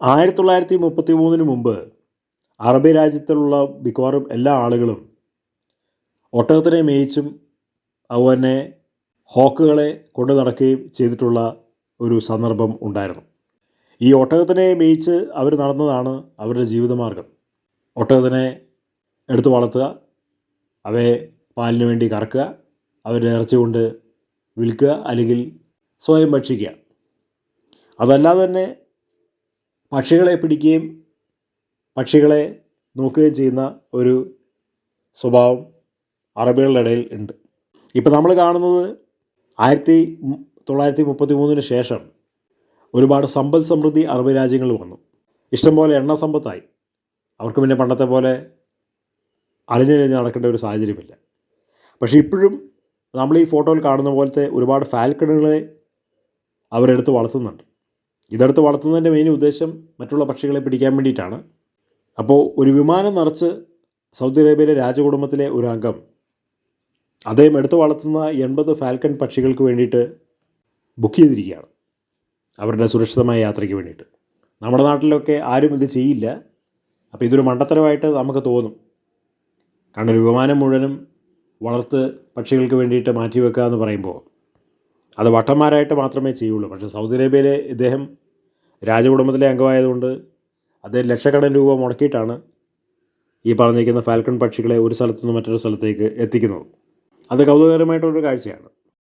1933 മുമ്പ് അറബി രാജ്യത്തിലുള്ള മിക്കവാറും എല്ലാ ആളുകളും ഒട്ടകത്തിനെ മേയിച്ചും അതുപോലെ തന്നെ ഹോക്കുകളെ കൊണ്ടു നടക്കുകയും ചെയ്തിട്ടുള്ള ഒരു സന്ദർഭം ഉണ്ടായിരുന്നു. ഈ ഒട്ടകത്തിനെ മേയിച്ച് അവർ നടന്നതാണ് അവരുടെ ജീവിതമാർഗം. ഒട്ടകത്തിനെ എടുത്ത് വളർത്തുക, അവയെ പാലിന് വേണ്ടി കറക്കുക, അവരുടെ ഇറച്ചി കൊണ്ട് വിൽക്കുക, അല്ലെങ്കിൽ സ്വയം ഭക്ഷിക്കുക. അതല്ലാതെ തന്നെ പക്ഷികളെ പിടിക്കുകയും പക്ഷികളെ നോക്കുകയും ചെയ്യുന്ന ഒരു സ്വഭാവം അറബികളുടെ ഇടയിൽ ഉണ്ട്. ഇപ്പം നമ്മൾ കാണുന്നത് 1933 ശേഷം ഒരുപാട് സമ്പൽ സമൃദ്ധി അറബ് രാജ്യങ്ങൾ വന്നു. ഇഷ്ടംപോലെ എണ്ണ സമ്പത്തായി. അവർക്ക് പിന്നെ പണ്ടത്തെ പോലെ അലഞ്ഞിഴഞ്ഞ് നടക്കേണ്ട ഒരു സാഹചര്യമില്ല. പക്ഷേ ഇപ്പോഴും നമ്മൾ ഈ ഫോട്ടോയിൽ കാണുന്ന പോലത്തെ ഒരുപാട് ഫാൽക്കണുകളെ അവരെടുത്ത് വളർത്തുന്നുണ്ട്. ഇതെടുത്ത് വളർത്തുന്നതിൻ്റെ മെയിൻ ഉദ്ദേശം മറ്റുള്ള പക്ഷികളെ പിടിക്കാൻ വേണ്ടിയിട്ടാണ്. അപ്പോൾ ഒരു വിമാനം നിറച്ച് സൗദി അറേബ്യയിലെ രാജകുടുംബത്തിലെ ഒരു അംഗം അദ്ദേഹം എടുത്ത് വളർത്തുന്ന 80 ഫാൽക്കൺ പക്ഷികൾക്ക് വേണ്ടിയിട്ട് ബുക്ക് ചെയ്തിരിക്കുകയാണ്, അവരുടെ സുരക്ഷിതമായ യാത്രയ്ക്ക് വേണ്ടിയിട്ട്. നമ്മുടെ നാട്ടിലൊക്കെ ആരും ഇത് ചെയ്യില്ല. അപ്പോൾ ഇതൊരു മണ്ടത്തരമായിട്ട് നമുക്ക് തോന്നും. കാരണം ഒരു വിമാനം മുഴുവനും വളർത്ത് പക്ഷികൾക്ക് വേണ്ടിയിട്ട് മാറ്റിവെക്കുക എന്ന് പറയുമ്പോൾ അത് വട്ടന്മാരായിട്ട് മാത്രമേ ചെയ്യുള്ളൂ. പക്ഷേ സൗദി അറേബ്യയിലെ ഇദ്ദേഹം രാജകുടുംബത്തിലെ അംഗമായതുകൊണ്ട് അദ്ദേഹം ലക്ഷക്കണക്കിന് രൂപ മുടക്കിയിട്ടാണ് ഈ പറഞ്ഞിരിക്കുന്ന ഫാൽക്കൺ പക്ഷികളെ ഒരു സ്ഥലത്തു നിന്ന് മറ്റൊരു സ്ഥലത്തേക്ക് എത്തിക്കുന്നത്. അത് കൗതുകകരമായിട്ടൊരു കാഴ്ചയാണ്.